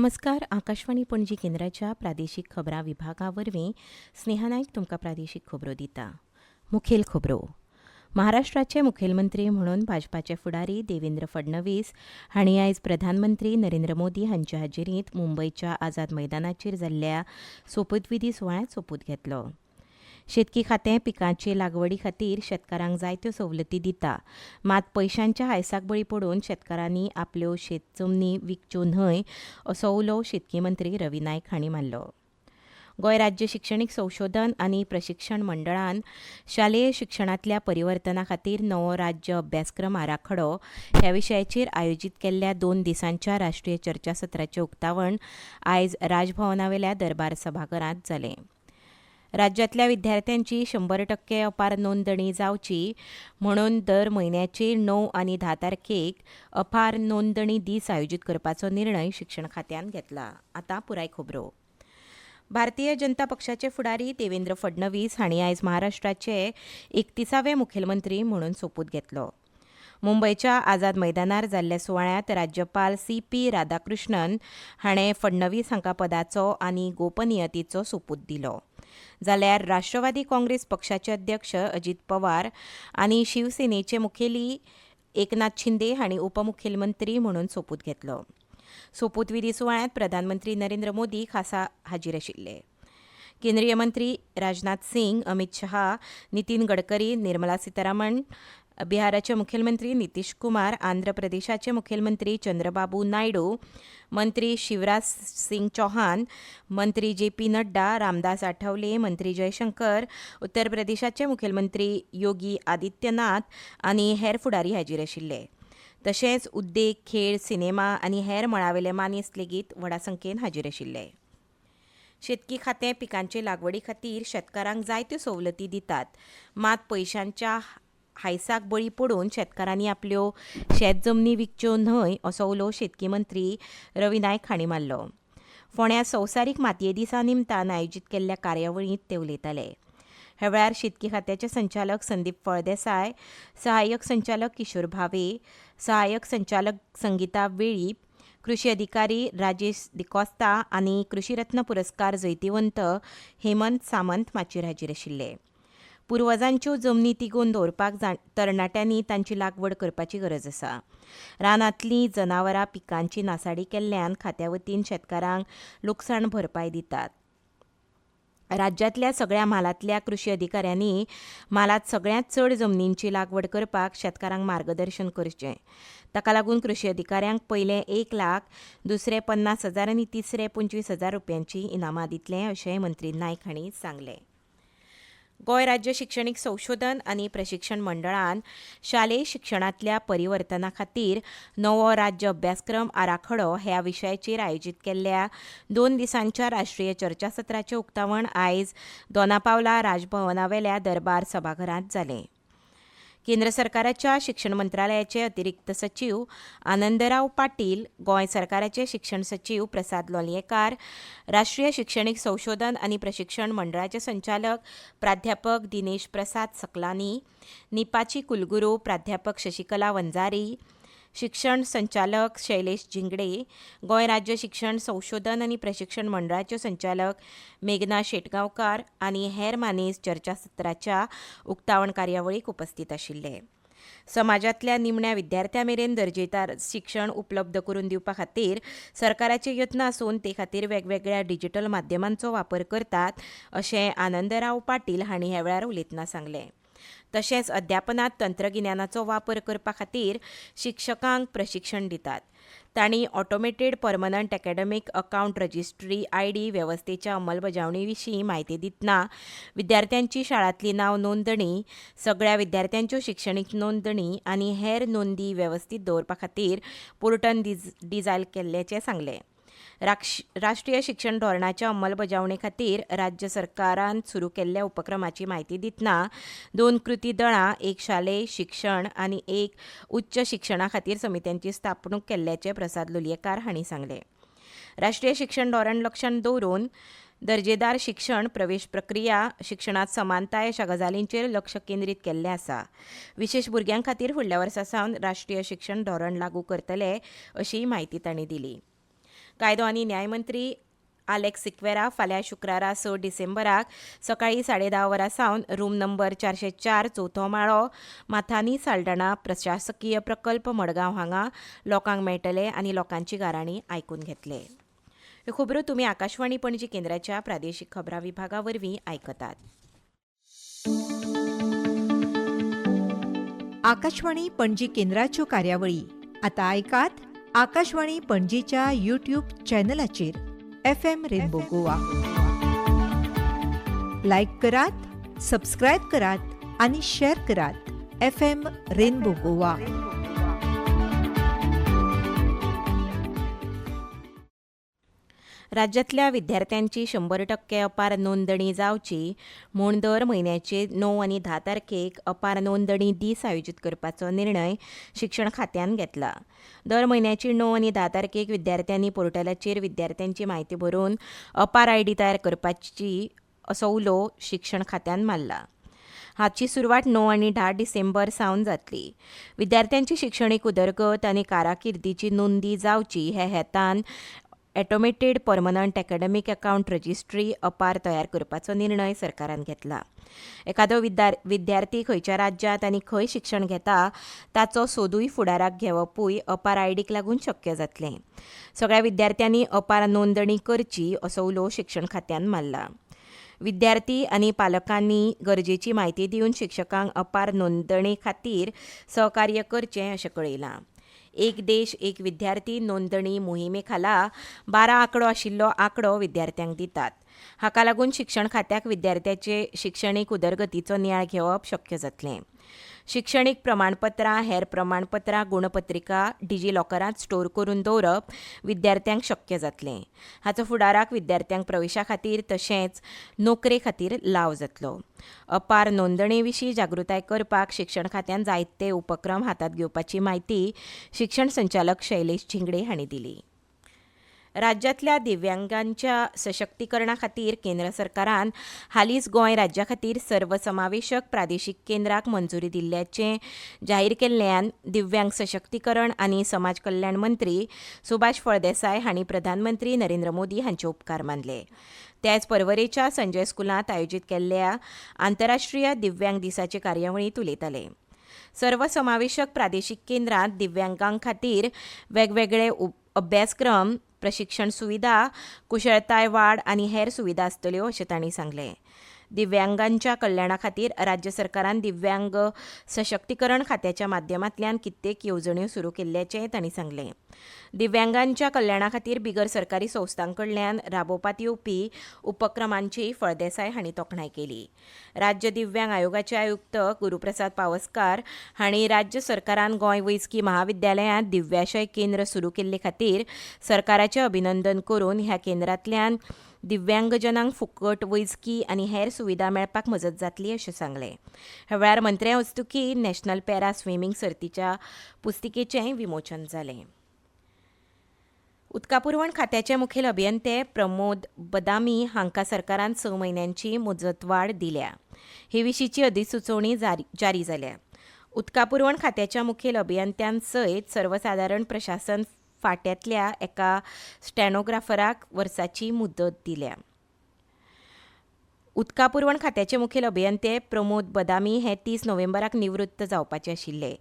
नमस्कार. आकाशवाणी पणजी केंद्राच्या प्रादेशीक खबरां विभागावरवीं स्नेहा नायक तुमकां प्रादेशीक खबरो दिता. मुखेल खबरो. महाराष्ट्राचे मुखेलमंत्री म्हणून भाजपाचे फुडारी देवेंद्र फडणवीस हांणी आयज प्रधानमंत्री नरेंद्र मोदी हांचे हाजेरींत मुंबयच्या आझाद मैदानाचेर जाल्ल्या सोपूतविधी सुवाळ्यांत सोपूत घेतलो. शेतकी खातें पिकांचे लागवडी खातीर शेतकारांक जायत्यो सवलती दिता, मात पयशांच्या हायसाक बळी पडून शेतकारांनी आपल्यो शेतजमनी विकच्यो न्हय असो उलो शेतकी मंत्री रवी नायक हांणी मारलो. गोंय राज्य शिक्षणीक संशोधन आनी प्रशिक्षण मंडळान शालेय शिक्षणांतल्या परिवर्तना खातीर नवो राज्य अभ्यासक्रम आराखडो ह्या विशयाचेर आयोजीत केल्ल्या 2 दिसांच्या राष्ट्रीय चर्चासत्राचें उक्तावण आयज राजभवनावेल्या दरबार सभाघरांत जालें. राज्यांतल्या विद्यार्थ्यांची 100% अपार नोंदणी जावची म्हणून दर म्हयन्याचे 9 आनी 10 तारखेक अपार नोंदणी दीस आयोजीत करपाचो निर्णय शिक्षण खात्यान घेतला. आतां पुराय खबरो. भारतीय जनता पक्षाचे फुडारी देवेंद्र फडणवीस हांणी आयज महाराष्ट्राचे 31वे मुखेलमंत्री म्हणून सोपूत घेतलो. मुंबयच्या आझाद मैदानार जाल्ल्या सुवाळ्यांत राज्यपाल CP राधाकृष्णन हाणें फडणवीस हांकां पदाचो आनी गोपनियतेचो सोपूत दिलो. जाल्यार राष्ट्रवादी काँग्रेस पक्षाचे अध्यक्ष अजित पवार आनी शिवसेनेचे मुखेली एकनाथ शिंदे हांणी उपमुखेलमंत्री म्हणून सोपूत घेतलो. सोपूतविधी सुवाळ्यांत प्रधानमंत्री नरेंद्र मोदी खासा हाजीर आशिल्ले. केंद्रीय मंत्री राजनाथ सिंग, अमित शहा, नितीन गडकरी, निर्मला सीतारामन, बिहाराचे मुखेलमंत्री नितीश कुमार, आंध्र प्रदेशाचे मुखेलमंत्री चंद्रबाबू नायडू, मंत्री शिवराज सिंग चौहान, मंत्री JP नड्डा, रामदास आठवले, मंत्री जयशंकर, उत्तर प्रदेशाचे मुखेलमंत्री योगी आदित्यनाथ आनी हेर फुडारी हाजीर आशिल्ले. तशेंच उद्देग, खेळ, सिनेमा आनी हेर मळावेले मानेस्त लेगीत व्हडा संख्येन हाजीर आशिल्ले. शेतकी खातें पिकांचे लागवडी खातीर शेतकारांक जायत्यो सवलती दितात, मात पयशांच्या हायसाक बळी पडून शेतकारांनी आपल्यो शेतजमनी विकच्यो न्हय असो उलो शेतकी मंत्री रवी नायक हांणी मारलो. फोंड्यां संवसारीक मातये दिसा निमतान आयोजीत केल्ल्या कार्यावळींत ते उलयताले. ह्या वेळार शेतकी खात्याचे संचालक संदीप फळदेसाय, सहाय्यक संचालक किशोर भावे, सहाय्यक संचालक संगीता वेळीप, कृषी अधिकारी राजेश दिकोस्ता आनी कृषी रत्न पुरस्कार जैतिवंत हेमंत सामंत माचयेर हाजीर आशिल्ले. पुर्वजांच्यो जमनी तिगोवन दवरपाक तरणाट्यांनी तांची लागवड करपाची गरज आसा. रानांतलीं जनावरां पिकांची नासाडी केल्ल्यान खात्या वतीन शेतकारांक लुकसाण भरपाय दितात. राज्यांतल्या सगळ्या म्हालांतल्या कृषी अधिकाऱ्यांनी म्हालांत सगळ्यांत चड जमनींची लागवड करपाक शेतकारांक मार्गदर्शन करचें. ताका लागून कृषी अधिकाऱ्यांक पयले 1 लाख, दुसरे 50,000 आनी तिसरे 25,000 रुपयांची इनामां दितले अशेंय मंत्री नायक हांणी सांगलें. गोंय राज्य शिक्षणीक संशोधन आनी प्रशिक्षण मंडळान शालेय शिक्षणांतल्या परिवर्तना खातीर नवो राज्य अभ्यासक्रम आराखडो ह्या विशयाचेर आयोजीत केल्ल्या 2 दिसांच्या राष्ट्रीय चर्चासत्राचें उक्तावण आयज दोनापावला राजभवनावेल्या दरबार सभाघरांत जालें. केंद्र सरकाराच्या शिक्षण मंत्रालयाचे अतिरिक्त सचीव आनंदराव पाटील, गोंय सरकाराचे शिक्षण सचीव प्रसाद लोलयेकार, राष्ट्रीय शिक्षणीक संशोधन आनी प्रशिक्षण मंडळाचे संचालक प्राध्यापक दिनेश प्रसाद सकलानी, निपाची कुलगुरू प्राध्यापक शशिकला वंजारी, शिक्षण संचालक शैलेश जिंगडे, गोंय राज्य शिक्षण संशोधन आनी प्रशिक्षण मंडळाच्यो संचालक मेघना शेटगांवकार आनी हेर मानेस्त चर्चासत्राच्या उक्तावण कार्यावळीक उपस्थित आशिल्ले. समाजांतल्या निमण्या विद्यार्थ्यां मेरेन दर्जेदार शिक्षण उपलब्ध करून दिवपा खातीर सरकाराचे यत्न आसून ते खातीर वेगवेगळ्या डिजिटल माध्यमांचो वापर करतात अशें आनंदराव पाटील हांणी ह्या वेळार उलयतना सांगलें. तशेंच अध्यापनांत तंत्रगिन्यानाचो वापर करपा खातीर शिक्षकांक प्रशिक्षण दितात. तांणी automated permanent academic account registry ID वेवस्थेच्या अंमलबजावणी विशीं म्हायती दितना विद्यार्थ्यांची शाळांतली नांव नोंदणी, सगळ्या विद्यार्थ्यांच्यो शिक्षणीक नोंदणी आनी हेर नोंदी वेवस्थीत दवरपा खातीर पोर्टल डिझायन केल्ल्याचें सांगलें. राष्ट्रीय शिक्षण धोरणाच्या अंमलबजावणे खातीर राज्य सरकारान सुरू केल्ल्या उपक्रमाची म्हायती दितना 2 कृती दळां, 1 शालेय शिक्षण आनी 1 उच्च शिक्षणा खातीर समित्यांची स्थापणूक केल्ल्याचें प्रसाद लोलयेकार हांणी सांगलें. राष्ट्रीय शिक्षण धोरण लक्षांत दवरून दर्जेदार शिक्षण, प्रवेश प्रक्रिया, शिक्षणांत समानताय अशा गजालींचेर लक्ष केंद्रीत केल्लें आसा. विशेश भुरग्यां खातीर फुडल्या वर्सा सावन राष्ट्रीय शिक्षण धोरण लागू करतले अशी म्हायती तांणी दिली. कायदो आनी न्याय मंत्री आलेक्स सिक्वेरा फाल्यां शुक्रारा 6 डिसेंबराक सकाळीं 10:30 वरां सावन रूम नंबर 404 चवथो माळो माथानी साल्ढाणा प्रशासकीय प्रकल्प मडगांव हांगा लोकांक मेळटले आनी लोकांची गाराणी आयकून घेतले. ह्यो खबरो तुमी आकाशवाणी पणजी केंद्राच्या प्रादेशीक खबरां विभागा वरवीं आयकतात. आकाशवाणी पणजी केंद्राच्यो कार्यावळी आतां आयकात आकाशवाणी पणजीच्या यूट्यूब चॅनलाचेर FM रेनबो गोवा. लायक करात, सबस्क्रायब करात आनी शेअर करात. FM rainbow Goa. राज्यांतल्या विद्यार्थ्यांची 100% अपार नोंदणी जावची म्हूण दर म्हयन्याचे 9 आनी 10 तारखेक अपार नोंदणी दीस आयोजीत करपाचो निर्णय शिक्षण खात्यान घेतला. दर म्हयन्याची 9 आनी 10 तारखेक विद्यार्थ्यांनी पोर्टलाचेर विद्यार्थ्यांची म्हायती भरून अपार ID तयार करपाची असो उलो शिक्षण खात्यान मारला. हाची सुरवात 9 आनी 10 डिसेंबर सावन जातली. विद्यार्थ्यांची शिक्षणीक उदरगत आनी काराकिर्दीची नोंदी जावची हे हेतान automated permanent academic account registry अपार तयार करपाचो निर्णय सरकारान घेतला. एखादो विद्यार्थी खंयच्या राज्यांत आनी खंय शिक्षण घेता ताचो सोदूय फुडाराक घेवपूय अपार आयडीक लागून शक्य जातलें. सगळ्या विद्यार्थ्यांनी अपार नोंदणी करची असो उलो शिक्षण खात्यान मारला. विद्यार्थी आनी पालकांनी गरजेची म्हायती दिवन शिक्षकांक अपार नोंदणी खातीर सहकार्य करचें अशें कळयलां. एक देश एक विद्यार्थी नोंदणी मोहिमे खाला 12 आंकडो आशिल्लो आंकडो विद्यार्थ्यांक दितात. हाका लागून शिक्षण खात्याक विद्यार्थ्याचे शिक्षणीक उदरगतीचो नियाळ घेवप शक्य जातलें. शिक्षणीक प्रमाणपत्रां हेर प्रमाणपत्रां गुणपत्रिका डिजिलॉकरांत स्टोर करून दवरप विद्यार्थ्यांक शक्य जातलें. हाचो फुडाराक विद्यार्थ्यांक प्रवेशा खातीर तशेंच नोकरे खातीर लाव जातलो. अपार नोंदणी विशीं जागृताय करपाक शिक्षण खात्यान जायते उपक्रम हातांत घेवपाची म्हायती शिक्षण संचालक शैलेश झिंगडे हांणी दिली. राज्यांतल्या दिव्यांगांच्या सशक्तीकरणा खातीर केंद्र सरकारान हालींच गोंय राज्या खातीर सर्वसमावेशक प्रादेशीक केंद्राक मंजुरी दिल्ल्याचें जाहीर केल्ल्यान दिव्यांग सशक्तीकरण आनी समाज कल्याण मंत्री सुभाष फळदेसाय हांणी प्रधानमंत्री नरेंद्र मोदी हांचे उपकार मानले. ते आयज पर्वरेच्या संजय स्कुलांत आयोजीत केल्ल्या आंतरराष्ट्रीय दिव्यांग दिसाचे कार्यावळींत उलयताले. सर्वसमावेशक प्रादेशीक केंद्रांत दिव्यांगां खातीर वेगवेगळे अभ्यासक्रम प्रशिक्षण सुविधा कुशळताय वाड आनी हेर सुविधा आसतल्यो अशें तांणी सांगलें. दिव्यांगांच्या कल्याणा खातीर राज्य सरकारान दिव्यांग सशक्तीकरण खात्याच्या माध्यमांतल्यान कित्येक येवजण्यो सुरू केल्ल्याचें तांणी सांगलें. दिव्यांगांच्या कल्याणा खातीर बिगर सरकारी संस्थां कडल्यान राबोवपात येवपी उपक्रमांची फळदेसाय हांणी तोखणाय केली. राज्य दिव्यांग आयोगाचे आयुक्त गुरुप्रसाद पावसकार हांणी राज्य सरकारान गोंय वैजकी महाविद्यालयांत दिव्याशय केंद्र सुरू केल्ले खातीर सरकाराचें अभिनंदन करून ह्या केंद्रांतल्यान दिव्यांगजनांक फुकट वैजकी आनी हेर सुविधा मेळपाक मजत जातली अशें सांगलें. ह्या वेळार मंत्र्या हस्तुकी नॅशनल पॅरा स्विमींग सर्तीच्या पुस्तिकेचें विमोचन जालें. उदका पुरवण खात्याचे मुखेल अभियंते प्रमोद बदामी हांकां सरकारान 6 म्हयन्यांची मुजतवाड दिल्या. हे विशींची अधिसुचोवणी जारी जाल्या. उदका पुरवण खात्याच्या मुखेल अभियंत्यां सयत सर्वसादारण प्रशासन फाट्यांतल्या एका स्टॅनोग्राफराक वर्साची मुदत दिल्या. उदका पुरवण खात्याचे मुखेल अभियंते प्रमोद बदामी हे 30 नोव्हेंबराक निवृत्त जावपाचे आशिल्ले.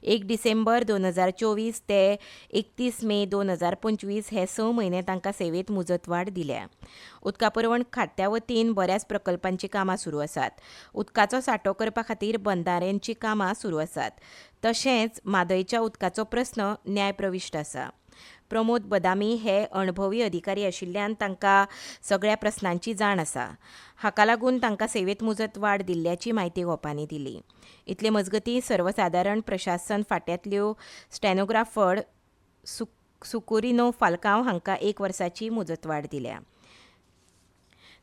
1 डिसेंबर 2024 ते 31 मे 2025 हे 6 म्हयने तांकां सेवेत मुजतवाड दिल्या. उदका पुरवण खात्या वतीन बऱ्याच प्रकल्पांची कामां सुरू आसात. उदकाचो सांठो करपा खातीर बंधाऱ्यांची कामां सुरू आसात. तशेंच म्हादयच्या उदकाचो प्रस्न न्यायप्रविश्ट आसा. प्रमोद बदामी हे अणभवी अधिकारी आशिल्ल्यान तांकां सगळ्या प्रस्नांची जाण आसा. हाका लागून तांकां सेवेत मुजतवाड दिल्ल्याची म्हायती गोपांनी दिली. इतले मजगतीं सर्वसादारण प्रशासन फाट्यांतल्यो स्टॅनोग्राफर सुकुरिनो फाल्कांव हांकां 1 वर्साची मुजतवाड दिल्या.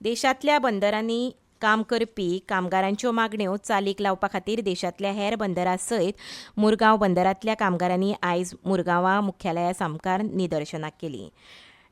देशांतल्या बंदरांनी काम करपी कामगारांच्यो मागण्यो चालीक लावपा खातीर देशांतल्या हेर बंदरां सयत मुरगांव बंदरांतल्या कामगारांनी आयज मुरगांवां मुख्यालया सामकार निदर्शनां केलीं.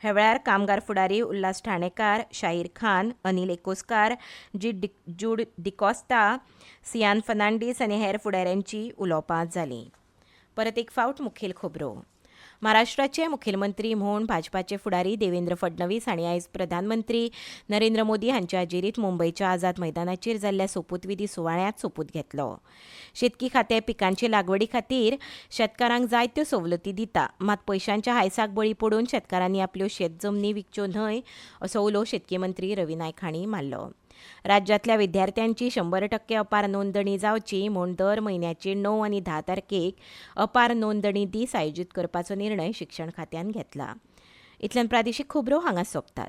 ह्या वेळार कामगार फुडारी उल्हास ठाणेकार, शाहीर खान, अनिल एकोस्कार, जूड डिकॉस्टा, सियान फर्नांडीस आनी हेर फुडाऱ्यांची उलोवपां जालीं. परत एक फावट मुखेल खबरो. महाराष्ट्राचे मुखेलमंत्री म्हूण भाजपाचे फुडारी देवेंद्र फडणवीस हांणी आयज प्रधानमंत्री नरेंद्र मोदी हांच्या हाजेरीत मुंबयच्या आझाद मैदानाचेर जाल्ल्या सोपूतविधी सुवाळ्यांत सोपूत घेतलो. शेतकी खातें पिकांचे लागवडी खातीर शेतकारांक जायत्यो सवलती दिता, मात पयशांच्या हायसाक बळी पडून शेतकारांनी आपल्यो शेत जमनी विकच्यो न्हय असो उलो शेतकी मंत्री रवी नायक हांणी मारलो. राज्यांतल्या विद्यार्थ्यांची 100% अपार नोंदणी जावची म्हूण दर म्हयन्याचे 9 आनी 10 तारखेक अपार नोंदणी दीस आयोजीत करपाचो निर्णय शिक्षण खात्यान घेतला. इतल्यान प्रादेशीक खबरो हांगा सोंपतात.